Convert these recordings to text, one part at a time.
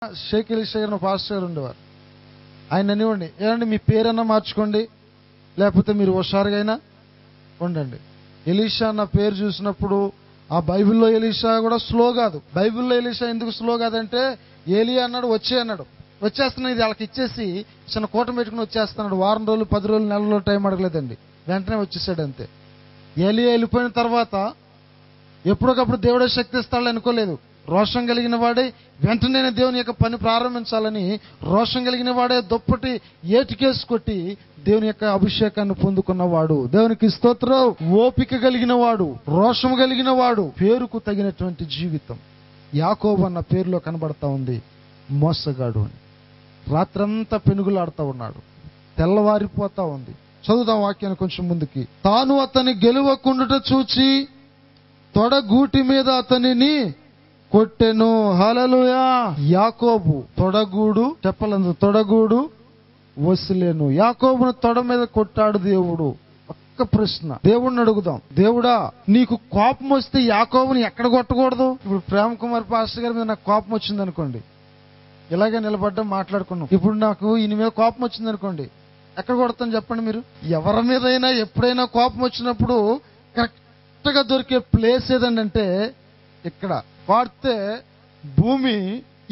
Sheikh Elisha గారు pastor గారు ఉండేవారు. ఆయన అనివ్వండి, ఏమండి మీ పేరన్నా మార్చుకోండి, లేకపోతే మీరు హుషారుగా అయినా ఉండండి. ఎలీషా అన్న పేరు చూసినప్పుడు ఆ బైబిల్లో ఎలీషా కూడా స్లో కాదు. బైబిల్లో ఎలీషా ఎందుకు స్లో కాదంటే, ఏలియా అన్నాడు అన్నాడు, వచ్చేస్తున్నాడు, ఇది వాళ్ళకి ఇచ్చేసి చిన్న కూటమి పెట్టుకుని వచ్చేస్తున్నాడు. వారం రోజులు 10 రోజులు నెల రోజులు టైం అడగలేదండి, వెంటనే వచ్చేసాడు అంతే. ఏలియా వెళ్ళిపోయిన తర్వాత ఎప్పటికప్పుడు దేవుడే శక్తి ఇస్తాడు అనుకోలేదు. రోషం కలిగిన వాడే వెంటనే దేవుని యొక్క పని ప్రారంభించాలని రోషం కలిగిన వాడే దుప్పటి ఏటికేసి కొట్టి దేవుని యొక్క అభిషేకాన్ని పొందుకున్నవాడు. దేవునికి స్తోత్రం. ఓపిక కలిగిన వాడు, రోషం కలిగిన వాడు, పేరుకు తగినటువంటి జీవితం. యాకోబు అన్న పేరులో కనబడతా ఉంది మోసగాడు అని. రాత్రంతా పెనుగులాడుతూ ఉన్నాడు, తెల్లవారిపోతా ఉంది. చదువుదాం వాక్యాన్ని కొంచెం ముందుకి. తాను అతని గెలువకుండుట చూచి తొడగూటి మీద అతనిని కొట్టెను. హల్లెలూయా. యాకోబు తొడగూడు చెప్పలేదు, తొడగూడు వసిలేను. యాకోబును తొడ మీద కొట్టాడు దేవుడు. ఒక్క ప్రశ్న దేవుడిని అడుగుదాం, దేవుడా నీకు కోపం వస్తే యాకోబుని ఎక్కడ కొట్టకూడదు? ఇప్పుడు ప్రేమ్ కుమార్ పాస్టర్ గారి మీద నాకు కోపం వచ్చింది అనుకోండి, ఇలాగే నిలబడ్డం మాట్లాడుకున్నాం. ఇప్పుడు నాకు ఈయన మీద కోపం వచ్చింది అనుకోండి, ఎక్కడ కొడతాను చెప్పండి మీరు? ఎవరి మీదైనా ఎప్పుడైనా కోపం వచ్చినప్పుడు కరెక్ట్ గా దొరికే ప్లేస్ ఏదండి అంటే ఇక్కడ. వాడితే భూమి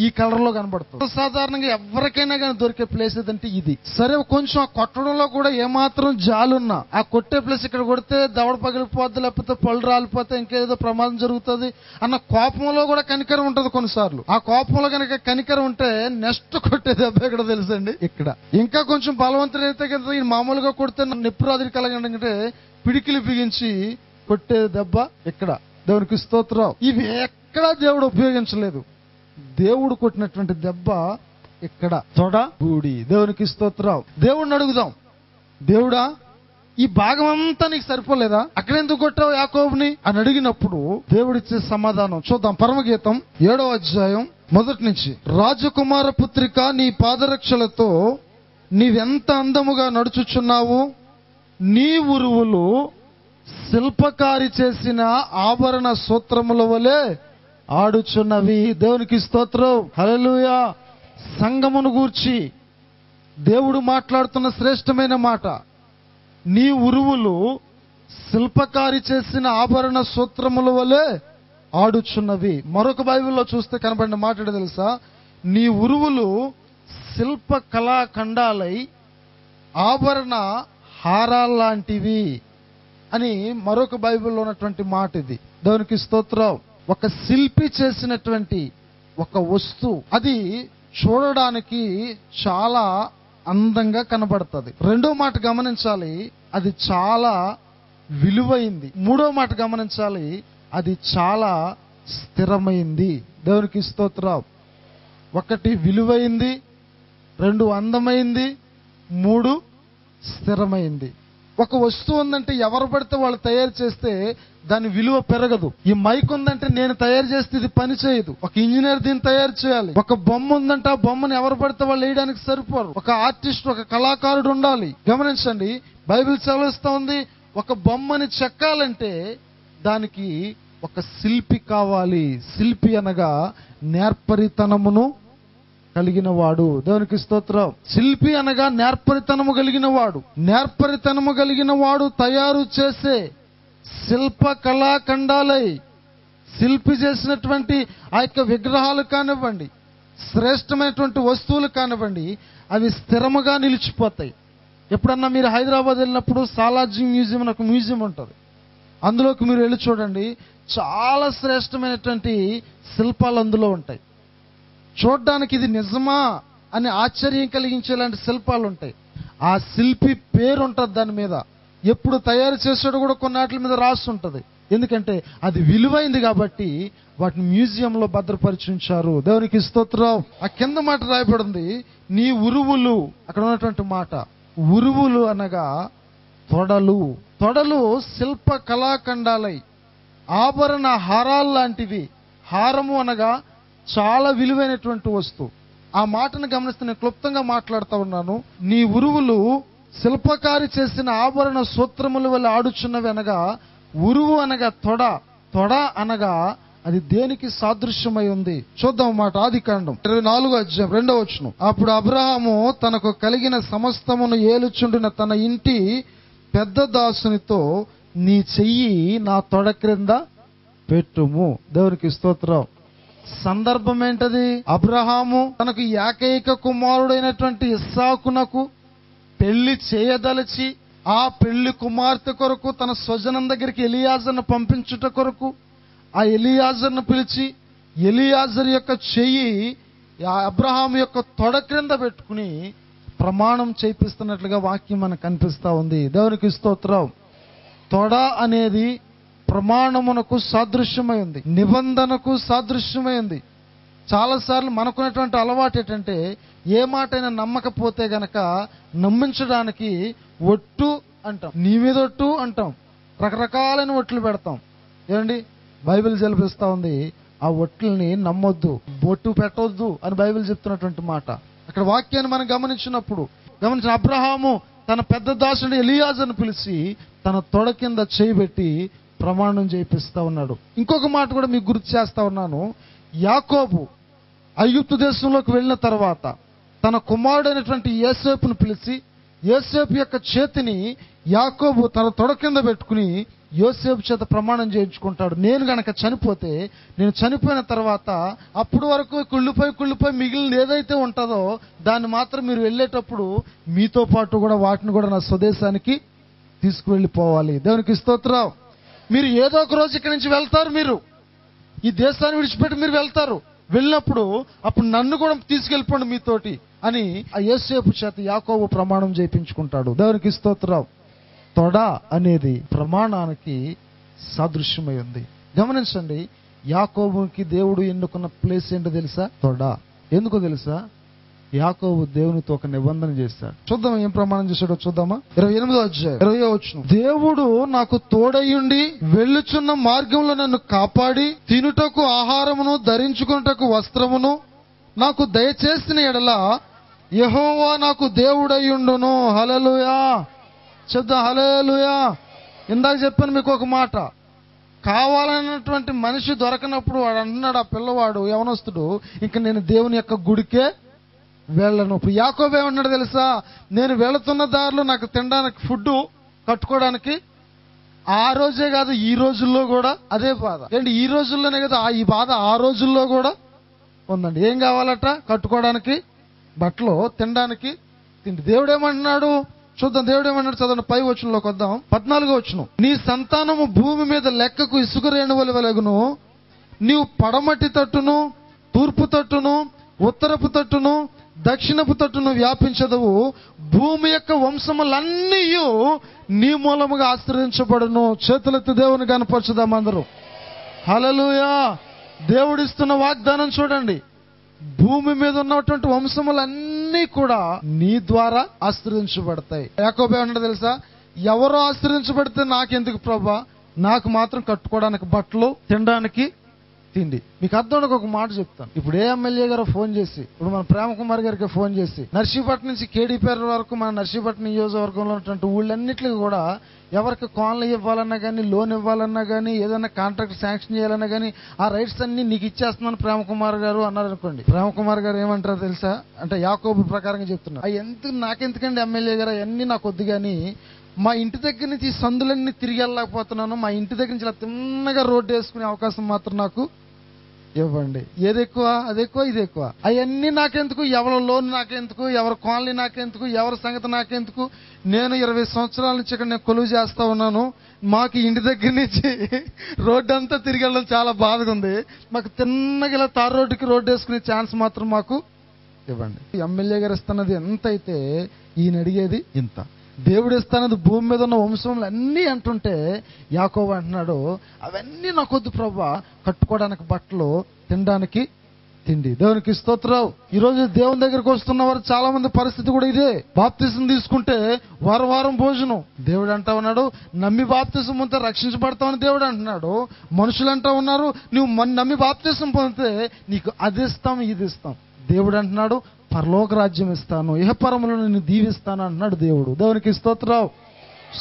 ఈ కలర్ లో కనబడుతుంది. సాధారణంగా ఎవరికైనా కానీ దొరికే ప్లేస్ ఏదంటే ఇది. సరే కొంచెం ఆ కొట్టడంలో కూడా ఏమాత్రం జాలున్నా ఆ కొట్టే ప్లేస్ ఇక్కడ కొడితే దవడ పగిలిపోద్ది, లేకపోతే పళ్ళు రాలిపోతే ఇంకేదో ప్రమాదం జరుగుతుంది అన్న కోపంలో కూడా కనికరం ఉంటుంది కొన్నిసార్లు. ఆ కోపంలో కనుక కనికరం ఉంటే నెక్స్ట్ కొట్టే దెబ్బ ఎక్కడ తెలుసండి? ఇక్కడ. ఇంకా కొంచెం బలవంతుడైతే కదా ఈ మామూలుగా కొడితే నిప్పు రాత్రి కలగంటే పిడికిలి బిగించి కొట్టే దెబ్బ ఇక్కడ. దేవునికి స్తోత్రం. ఇవి ఎక్కడా దేవుడు ఉపయోగించలేదు. దేవుడు కొట్టినటువంటి దెబ్బ ఇక్కడ తొడ గూడి. దేవునికి స్తోత్రం. దేవుడిని అడుగుదాం, దేవుడా ఈ భాగం అంతా నీకు సరిపోలేదా? అక్కడెందుకు కొట్టావు యాకోబుని అని అడిగినప్పుడు దేవుడిచ్చే సమాధానం చూద్దాం. పరమగీతం 7వ అధ్యాయం 1 నుంచి. రాజకుమార పుత్రిక, నీ పాదరక్షలతో నీవెంత అందముగా నడుచుచున్నావు, నీ ఉరువులు శిల్పకారి చేసిన ఆభరణ సూత్రముల వలె ఆడుచున్నవి. దేవునికి స్తోత్రం. హల్లెలూయా. సంగమును గూర్చి దేవుడు మాట్లాడుతున్న శ్రేష్టమైన మాట, నీ ఉరువులు శిల్పకారి చేసిన ఆభరణ సూత్రముల వలె ఆడుచున్నవి. మరొక బైబిల్లో చూస్తే కనబడిన మాట తెలుసా? నీ ఉరువులు శిల్ప కళాఖండాలై ఆభరణ హారాల్లాంటివి అని మరొక బైబిల్లో ఉన్నటువంటి మాట ఇది. దేవునికి స్తోత్రం. ఒక శిల్పి చేసినటువంటి ఒక వస్తువు, అది చూడడానికి చాలా అందంగా కనబడుతుంది. రెండో మాట గమనించాలి, అది చాలా విలువైంది. మూడో మాట గమనించాలి, అది చాలా స్థిరమైంది. దేవునికి స్తోత్రం. 1 విలువైంది, 2 అందమైంది, 3 స్థిరమైంది. ఒక వస్తువు ఉందంటే ఎవరు పడితే వాళ్ళు తయారు చేస్తే దాని విలువ పెరగదు. ఈ మైక్ ఉందంటే నేను తయారు చేస్తే ఇది పని చేయదు. ఒక ఇంజనీర్ దీన్ని తయారు చేయాలి. ఒక బొమ్మ ఉందంటే ఆ బొమ్మను ఎవరు పడితే వాళ్ళు వేయడానికి సరిపోరు. ఒక ఆర్టిస్ట్, ఒక కళాకారుడు ఉండాలి. గమనించండి, బైబిల్ సెలవిస్తా ఉంది, ఒక బొమ్మని చెక్కాలంటే దానికి ఒక శిల్పి కావాలి. శిల్పి అనగా నేర్పరితనమును కలిగిన వాడు. దేవునికి స్తోత్రం. శిల్పి అనగా నేర్పరితనము కలిగిన వాడు. నేర్పరితనము కలిగిన వాడు తయారు చేసే శిల్ప కళాఖండాలై, శిల్పి చేసినటువంటి ఆ యొక్క విగ్రహాలు కానివ్వండి, శ్రేష్టమైనటువంటి వస్తువులు కానివ్వండి, అవి స్థిరముగా నిలిచిపోతాయి. ఎప్పుడన్నా మీరు హైదరాబాద్ వెళ్ళినప్పుడు సాలార్జీ మ్యూజియం అని ఒక మ్యూజియం ఉంటుంది. అందులోకి మీరు వెళ్ళి చూడండి, చాలా శ్రేష్టమైనటువంటి శిల్పాలు అందులో ఉంటాయి. చూడ్డానికి ఇది నిజమా అని ఆశ్చర్యం కలిగించేలాంటి శిల్పాలు ఉంటాయి. ఆ శిల్పి పేరు ఉంటుంది దాని మీద. ఎప్పుడు తయారు చేసాడో కూడా కొన్నాటి మీద రాసి ఉంటుంది. ఎందుకంటే అది విలువైంది కాబట్టి వాటిని మ్యూజియంలో భద్రపరిచి ఉంచారు. దేవునికి స్తోత్రం. ఆ కింద మాట రాయబడింది, నీ ఉరువులు. అక్కడ ఉన్నటువంటి మాట, ఉరువులు అనగా తొడలు. తొడలు శిల్ప కళాఖండాలై ఆభరణ హారాలు లాంటివి. హారము అనగా చాలా విలువైనటువంటి వస్తువు. ఆ మాటను గమనిస్తే నేను క్లుప్తంగా మాట్లాడుతూ ఉన్నాను. నీ ఉరువులు శిల్పకారి చేసిన ఆభరణ సూత్రముల వల్ల ఆడుచున్నవి అనగా, ఉరువు అనగా తొడ, తొడ అనగా అది దేనికి సాదృశ్యమై ఉంది? చూద్దాం మాట. ఆదికాండం 24:2. అప్పుడు అబ్రహాము తనకు కలిగిన సమస్తమును ఏలుచుండిన తన ఇంటి పెద్ద దాసునితో, నీ చెయ్యి నా తొడ క్రింద పెట్టుము. దేవునికి స్తోత్రం. సందర్భం ఏంటది? అబ్రహాము తనకు ఏకైక కుమారుడైనటువంటి ఇస్సాకునకు పెళ్లి చేయదలిచి, ఆ పెళ్లి కుమార్తె కొరకు తన స్వజనం దగ్గరికి ఎలియాజర్ను పంపించుట కొరకు ఆ ఎలియాజర్ను పిలిచి, ఎలియాజర్ యొక్క చెయ్యి అబ్రహాం యొక్క తొడ క్రింద పెట్టుకుని ప్రమాణం చేపిస్తున్నట్లుగా వాక్యం మనకు కనిపిస్తా ఉంది. దేవునికి స్తోత్రం. తొడ అనేది ప్రమాణమునకు సాదృశ్యమై ఉంది, నిబంధనకు సాదృశ్యమై ఉంది. చాలాసార్లు మనకున్నటువంటి అలవాటు ఏంటంటే, ఏ మాటైనా నమ్మకపోతే గనక నమ్మించడానికి ఒట్టు అంటాం, నీ మీద ఒట్టు అంటాం, రకరకాలైన ఒట్లు పెడతాం. ఏమండి, బైబిల్ జలిపిస్తా ఉంది, ఆ ఒట్లని నమ్మొద్దు, బొట్టు పెట్టొద్దు అని బైబిల్ చెప్తున్నటువంటి మాట. అక్కడ వాక్యాన్ని మనం గమనించిన అబ్రహాము తన పెద్ద దాసుడు ఎలియాజర్ను పిలిచి తన తొడ కింద చేయబెట్టి ప్రమాణం చేయిస్తా ఉన్నాడు. ఇంకొక మాట కూడా మీకు గుర్తు చేస్తా ఉన్నాను. యాకోబు ఐగుప్తు దేశంలోకి వెళ్ళిన తర్వాత తన కుమారుడైనటువంటి యోసేపును పిలిచి, యోసేపు యొక్క చేతిని యాకోబు తన తొడ కింద పెట్టుకుని యోసేపు చేత ప్రమాణం చేయించుకుంటాడు. నేను గనక చనిపోతే, నేను చనిపోయిన తర్వాత అప్పుడు వరకు కుళ్ళిపోయి మిగిలిన ఏదైతే ఉంటుందో దాన్ని మాత్రం మీరు వెళ్ళేటప్పుడు మీతో పాటు కూడా వాటిని కూడా నా స్వదేశానికి తీసుకువెళ్ళిపోవాలి. దేవునికి స్తోత్రం. మీరు ఏదో ఒక రోజు ఇక్కడి నుంచి వెళ్తారు, మీరు ఈ దేశాన్ని విడిచిపెట్టి మీరు వెళ్తారు. వెళ్ళినప్పుడు అప్పుడు నన్ను కూడా తీసుకెళ్ళిపోండి మీతోటి అని ఆ యోసేపు చేత యాకోబు ప్రమాణం చేయించుకుంటాడు. దేవునికి స్తోత్రం. తొడ అనేది ప్రమాణానికి సాదృశ్యమై ఉంది. గమనించండి, యాకోబుకి దేవుడు ఎన్నుకున్న ప్లేస్ ఏంటో తెలుసా? తొడ. ఎందుకో తెలుసా? యాకోబు దేవునితో ఒక నిబంధన చేశాడు. చూద్దాం ఏం ప్రమాణం చేశాడో చూద్దామా. 28:20. దేవుడు నాకు తోడయ్యుండి వెళ్ళుచున్న మార్గంలో నన్ను కాపాడి తినుటకు ఆహారమును ధరించుకున్నటకు వస్త్రమును నాకు దయచేసిన ఎడల యెహోవా నాకు దేవుడయ్యుండును. హల్లెలూయా. చెప్దాం హల్లెలూయా. ఇందాక చెప్పాను మీకు ఒక మాట. కావాలన్నటువంటి మనిషి దొరకనప్పుడు వాడు అంటున్నాడు, ఆ పిల్లవాడు యవనస్తుడు, ఇంక నేను దేవుని యొక్క గుడికే వెళ్ళను. ఇప్పుడు యాకోబు ఏమన్నాడు తెలుసా? నేను వెళుతున్న దారిలో నాకు తినడానికి ఫుడ్, కట్టుకోవడానికి ఆ రోజే కాదు ఈ రోజుల్లో కూడా అదే బాధ. ఏంటి, ఈ రోజుల్లోనే కదా ఈ బాధ, ఆ రోజుల్లో కూడా ఉందండి. ఏం కావాలట? కట్టుకోవడానికి బట్టలు, తినడానికి తిండి. దేవుడు ఏమంటున్నాడు చూద్దాం. దేవుడు ఏమన్నాడు చదవండి. 5వ వచనంలోకి వద్దాం. 14వ వచనం. నీ సంతానము భూమి మీద లెక్కకు ఇసుక రేణువుల వలెగును. నీవు పడమటి తట్టును, తూర్పు తట్టును, ఉత్తరపు తట్టును, దక్షిణపు తట్టును వ్యాపించదవు. భూమి యొక్క వంశములన్నీ నీ మూలముగా ఆశ్రయించబడును. చేతులెత్తి దేవుని కనపరచుదాం అందరూ. హల్లెలూయా. దేవుడిస్తున్న వాగ్దానం చూడండి. భూమి మీద ఉన్నటువంటి వంశములన్నీ కూడా నీ ద్వారా ఆశ్రయించబడతాయి. యాకోబు ఏమన్నాడు తెలుసా? ఎవరో ఆశ్రయించబడితే నాకెందుకు ప్రభా, నాకు మాత్రం కట్టుకోవడానికి బట్టలు, తినడానికి తిండి. మీకు అర్థం ఒక మాట చెప్తాను. ఇప్పుడు ఏ ఎమ్మెల్యే గారు ఫోన్ చేసి, ఇప్పుడు మన ప్రేమ కుమార్ గారికి ఫోన్ చేసి నర్సీపట్నం నుంచి కేడీపేర వరకు మన నర్సీపట్నం నియోజకవర్గంలో ఉన్నటువంటి ఊళ్ళన్నిటికీ కూడా ఎవరికి కాలనీ ఇవ్వాలన్నా కానీ, లోన్ ఇవ్వాలన్నా కానీ, ఏదైనా కాంట్రాక్ట్ శాంక్షన్ చేయాలన్నా కానీ ఆ రైట్స్ అన్ని నీకు ఇచ్చేస్తున్నాను ప్రేమ కుమార్ గారు అన్నారు అనుకోండి. ప్రేమ కుమార్ గారు ఏమంటారు తెలుసా? అంటే యాకోబు ప్రకారంగా చెప్తున్నారు, నాకెందుకండి ఎమ్మెల్యే గారు, అవన్నీ నాకు వద్దు, కానీ మా ఇంటి దగ్గర నుంచి ఈ సందులన్నీ తిరిగి వెళ్ళలేకపోతున్నాను, మా ఇంటి దగ్గర నుంచి ఇలా తిన్నగా రోడ్డు వేసుకునే అవకాశం మాత్రం నాకు ఇవ్వండి. ఏది ఎక్కువ? అది ఎక్కువ, ఇది ఎక్కువ. అవన్నీ నాకెందుకు, ఎవరి లోన్ నాకెందుకు, ఎవరి కాలనీ నాకెందుకు, ఎవరి సంగతి నాకెందుకు, నేను 20 సంవత్సరాల నుంచి ఇక్కడ నేను కొలువు చేస్తా ఉన్నాను, మాకు ఇంటి దగ్గర నుంచి రోడ్డు అంతా తిరిగి వెళ్ళడం చాలా బాధగా ఉంది, మాకు తిన్నగా ఇలా తారు రోడ్డుకి రోడ్డు వేసుకునే ఛాన్స్ మాత్రం మాకు ఇవ్వండి. ఎమ్మెల్యే గారు ఇస్తున్నది ఎంత అయితే ఈయన అడిగేది ఇంత. దేవుడు ఇస్తానది భూమి మీద ఉన్న వంశములు అన్నీ అంటుంటే యాకోబు అంటున్నాడు, అవన్నీ నాకొద్దు ప్రభా, కట్టుకోవడానికి బట్టలు, తినడానికి తిండి. దేవునికి స్తోత్రం. ఈరోజు దేవుని దగ్గరికి వస్తున్న వారు చాలా మంది పరిస్థితి కూడా ఇదే. బాప్తిసం తీసుకుంటే వారం భోజనం. దేవుడు అంటా ఉన్నాడు, నమ్మి బాప్తిసం పొందితే రక్షించబడతామని దేవుడు అంటున్నాడు. మనుషులు అంటా ఉన్నారు, నువ్వు నమ్మి బాప్తిసం పొందితే నీకు అది ఇస్తాం, ఇది ఇస్తాం. దేవుడు అంటున్నాడు, పరలోక రాజ్యం ఇస్తాను, ఇహపరములను నిన్ను దీవిస్తాను అంటున్నాడు దేవుడు. దేవునికి స్తోత్రం.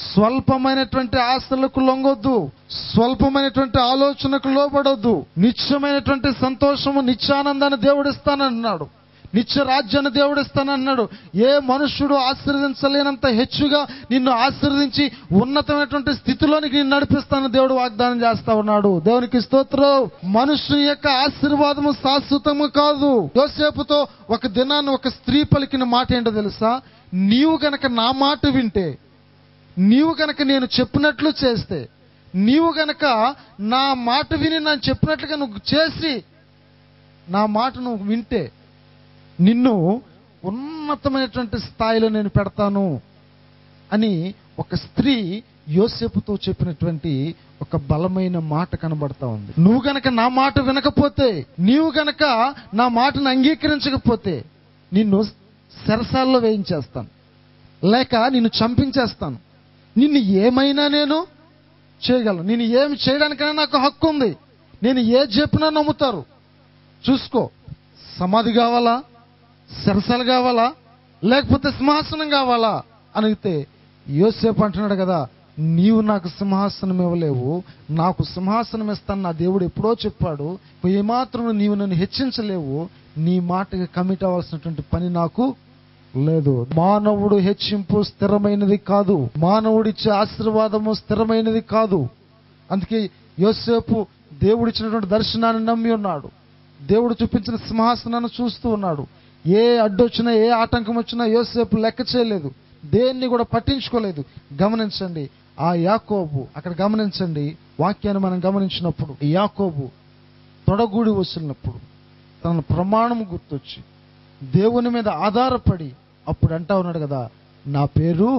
స్వల్పమైనటువంటి ఆశలకు లొంగొద్దు, స్వల్పమైనటువంటి ఆలోచనకు లోబడొద్దు. నిత్యమైనటువంటి సంతోషము, నిత్యానందాన్ని దేవుడు ఇస్తానన్నాడు, నిత్య రాజ్యాన్ని దేవుడు ఇస్తానన్నాడు. ఏ మనుష్యుడు ఆశీర్వదించలేనంత హెచ్చుగా నిన్ను ఆశీర్వదించి ఉన్నతమైనటువంటి స్థితిలోనికి నిన్ను నడిపిస్తానని దేవుడు వాగ్దానం చేస్తా ఉన్నాడు. దేవునికి స్తోత్రం. మనుషుని యొక్క ఆశీర్వాదము శాశ్వతము కాదు. యోసేపుతో ఒక దినాన్ని ఒక స్త్రీ పలికిన మాట ఏంటో తెలుసా? నీవు గనక నా మాట వింటే, నీవు గనక నేను చెప్పినట్లు చేస్తే, నీవు గనక నా మాట విని నేను చెప్పినట్లుగా నువ్వు చేసి నా మాట నువ్వు వింటే నిన్ను ఉన్నతమైనటువంటి స్థాయిలో నేను పెడతాను అని ఒక స్త్రీ యోసేపుతో చెప్పినటువంటి ఒక బలమైన మాట కనబడతా ఉంది. నువ్వు గనక నా మాట వినకపోతే, నీవు గనక నా మాటను అంగీకరించకపోతే నిన్ను చెరసాల్లో వేయించేస్తాను, లేక నిన్ను చంపించేస్తాను. నిన్ను ఏమైనా నేను చేయగలను. నేను ఏమి చేయడానికైనా నాకు హక్కు ఉంది. నేను ఏది చెప్పినా నమ్ముతారు. చూసుకో, సమాధి కావాలా, చెరసాలు కావాలా, లేకపోతే సింహాసనం కావాలా అనిగితే యోసేపు అంటున్నాడు కదా, నీవు నాకు సింహాసనం ఇవ్వలేవు, నాకు సింహాసనం ఇస్తాను నా దేవుడు ఎప్పుడో చెప్పాడు. ఏమాత్రం నీవు నన్ను హెచ్చించలేవు. నీ మాటకి కమిట్ అవ్వాల్సినటువంటి పని నాకు లేదు. మానవుడు హెచ్చింపు స్థిరమైనది కాదు, మానవుడిచ్చే ఆశీర్వాదము స్థిరమైనది కాదు. అందుకే యోసేపు దేవుడిచ్చినటువంటి దర్శనాన్ని నమ్మి ఉన్నాడు. దేవుడు చూపించిన సింహాసనాన్ని చూస్తూ ఉన్నాడు. ఏ అడ్డొచ్చినా, ఏ ఆటంకం వచ్చినా యోసేపు లెక్క చేయలేదు, దేన్ని కూడా పట్టించుకోలేదు. గమనించండి, ఆ యాకోబు అక్కడ గమనించండి, వాక్యాన్ని మనం గమనించినప్పుడు యాకోబు తొడగూడి వస్తున్నప్పుడు తన ప్రమాణం గుర్తొచ్చి దేవుని మీద ఆధారపడి అప్పుడు అంటా ఉన్నాడు కదా, నా పేరు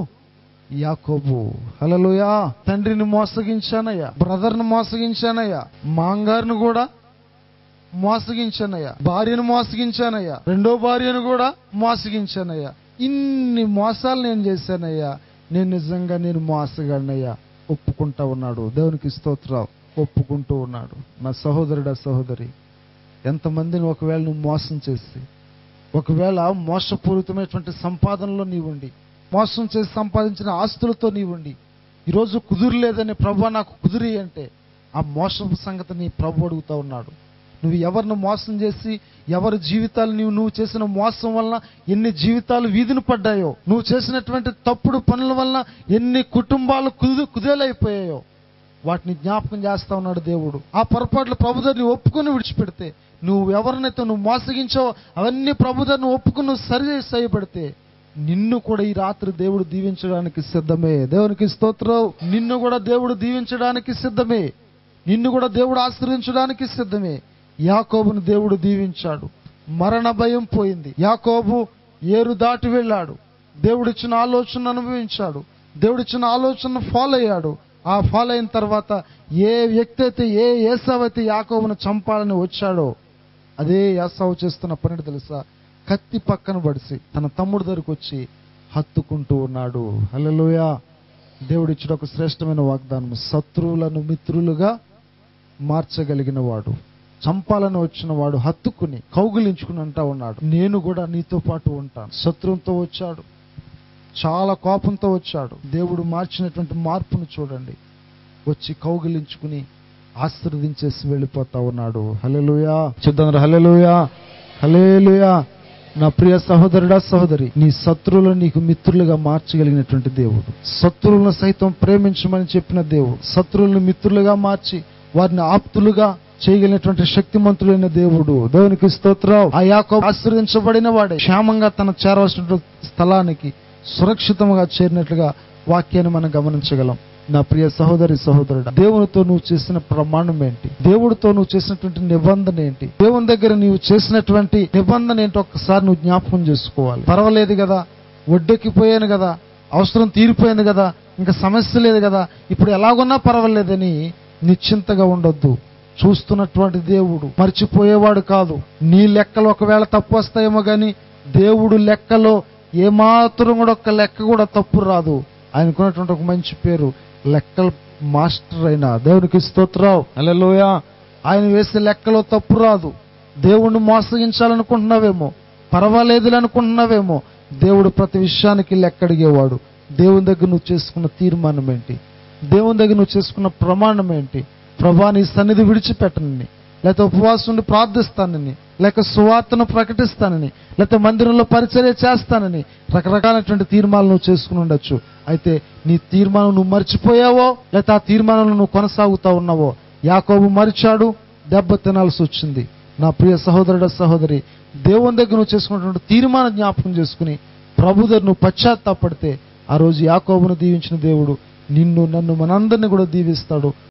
యాకోబు. హల్లెలూయా. తండ్రిని మోసగించానయ్యా, బ్రదర్ని మోసగించానయ్యా, మాంగారిని కూడా మోసగించానయ్యా, భార్యను మోసగించానయ్యా, రెండో భార్యను కూడా మోసగించానయ్యా. ఇన్ని మోసాలు నేను చేశానయ్యా, నేను నిజంగా నేను మోసగాడినయ్యా. ఒప్పుకుంటా ఉన్నాడు. దేవునికి స్తోత్రం. ఒప్పుకుంటూ ఉన్నాడు. నా సహోదరుడా, సహోదరి, ఎంతమందిని ఒకవేళ నువ్వు మోసం చేసి, ఒకవేళ మోసపూరితమైనటువంటి సంపాదనలో నీవుండి, మోసం చేసి సంపాదించిన ఆస్తులతో నీవుండి ఈరోజు కుదురులేదని ప్రభువా నాకు కుదిరి అంటే, ఆ మోసపు సంగతిని ప్రభు అడుగుతా ఉన్నాడు. నువ్వు ఎవరిని మోసం చేసి, ఎవరి జీవితాలు నువ్వు చేసిన మోసం వలన ఎన్ని జీవితాలు వీధిని పడ్డాయో, నువ్వు చేసినటువంటి తప్పుడు పనుల వలన ఎన్ని కుటుంబాలు కుదేలైపోయాయో వాటిని జ్ఞాపకం చేస్తా ఉన్నాడు దేవుడు. ఆ పొరపాట్లు ప్రభుదారిని ఒప్పుకొని విడిచిపెడితే, నువ్వు ఎవరినైతే నువ్వు మోసగించావో అవన్నీ ప్రభుదారిని ఒప్పుకుని నువ్వు సరి చేయబడితే నిన్ను కూడా ఈ రాత్రి దేవుడు దీవించడానికి సిద్ధమే. దేవునికి స్తోత్రం. నిన్ను కూడా దేవుడు దీవించడానికి సిద్ధమే, నిన్ను కూడా దేవుడు ఆశీర్వించడానికి సిద్ధమే. యాకోబును దేవుడు దీవించాడు. మరణ భయం పోయింది. యాకోబు ఏరు దాటి వెళ్ళాడు. దేవుడిచ్చిన ఆలోచన అనుభవించాడు. దేవుడిచ్చిన ఆలోచన ఫాలో అయ్యాడు. ఆ ఫాలో అయిన తర్వాత ఏ వ్యక్తి అయితే, ఏ ఏసావు అయితే యాకోబును చంపాలని వచ్చాడో అదే ఏసావు చేస్తున్న పని తెలుసా? కత్తి పక్కన పడిసి తన తమ్ముడు దగ్గరకు వచ్చి హత్తుకుంటూ ఉన్నాడు. హల్లెలూయా. దేవుడిచ్చిన ఒక శ్రేష్టమైన వాగ్దానం, శత్రువులను మిత్రులుగా మార్చగలిగిన వాడు, చంపాలని వచ్చిన వాడు హత్తుకుని కౌగిలించుకుని అంటా ఉన్నాడు, నేను కూడా నీతో పాటు ఉంటాను. శత్రువుతో వచ్చాడు, చాలా కోపంతో వచ్చాడు. దేవుడు మార్చినటువంటి మార్పును చూడండి. వచ్చి కౌగిలించుకుని ఆశీర్వదించేసి వెళ్ళిపోతా ఉన్నాడు. హల్లెలూయా. చూద్దాం. హల్లెలూయా, హల్లెలూయా. నా ప్రియ సహోదరుడా, సహోదరి, నీ శత్రువులను నీకు మిత్రులుగా మార్చగలిగినటువంటి దేవుడు, శత్రువులను సైతం ప్రేమించమని చెప్పిన దేవుడు, శత్రువులను మిత్రులుగా మార్చి వారిని ఆప్తులుగా చేయగలిగినటువంటి శక్తిమంతులైన దేవుడు. దేవునికి స్తోత్రం. ఆ యాకోబు ఆశీర్వదించబడిన వాడే క్షేమంగా తన చేరవలసిన స్థలానికి సురక్షితంగా చేరినట్లుగా వాక్యాన్ని మనం గమనించగలం. నా ప్రియ సహోదరి, సహోదరుడు, దేవునితో నువ్వు చేసిన ప్రమాణం ఏంటి? దేవుడితో నువ్వు చేసినటువంటి నిబంధన ఏంటి? దేవుని దగ్గర నువ్వు చేసినటువంటి నిబంధన ఏంటో ఒక్కసారి నువ్వు జ్ఞాపకం చేసుకోవాలి. పర్వాలేదు కదా, ఒడ్డెక్కిపోయాను కదా, అవసరం తీరిపోయింది కదా, ఇంకా సమస్య లేదు కదా, ఇప్పుడు ఎలాగున్నా పర్వాలేదని నిశ్చింతగా ఉండొద్దు. చూస్తున్నటువంటి దేవుడు మర్చిపోయేవాడు కాదు. నీ లెక్కలు ఒకవేళ తప్పు వస్తాయేమో గాని దేవుడు లెక్కలో ఏమాత్రం కూడా ఒక్క లెక్క కూడా తప్పు రాదు. ఆయనకున్నటువంటి ఒక మంచి పేరు లెక్కల మాస్టర్ అయిన దేవునికి స్తోత్రం. హల్లెలూయా. ఆయన వేసే లెక్కలో తప్పు రాదు. దేవుణ్ణి మోసగించాలనుకుంటున్నావేమో, పర్వాలేదులే అనుకుంటున్నావేమో, దేవుడు ప్రతి విషయానికి లెక్క అడిగేవాడు. దేవుని దగ్గర నువ్వు చేసుకున్న తీర్మానం ఏంటి? దేవుని దగ్గర నువ్వు చేసుకున్న ప్రమాణం ఏంటి? ప్రభువా నీ సన్నిధి విడిచిపెట్టనని, లేకపోతే ఉపవాసం ఉండి ప్రార్థిస్తానని, లేక సువార్తను ప్రకటిస్తానని, లేకపోతే మందిరంలో పరిచర్య చేస్తానని రకరకాలైనటువంటి తీర్మానాలు నువ్వు చేసుకుని ఉండొచ్చు. అయితే నీ తీర్మానం నువ్వు మర్చిపోయావో, లేకపోతే ఆ తీర్మానంలో నువ్వు కొనసాగుతా ఉన్నావో. యాకోబు మరిచాడు, దెబ్బ తినాల్సి వచ్చింది. నా ప్రియ సహోదరుడు సహోదరి, దేవుని దగ్గర నువ్వు చేసుకున్నటువంటి తీర్మానం జ్ఞాపకం చేసుకుని ప్రభు దగ్గర నువ్వు పశ్చాత్తాపడితే ఆ రోజు యాకోబును దీవించిన దేవుడు నిన్ను, నన్ను, మనందరినీ కూడా దీవిస్తాడు.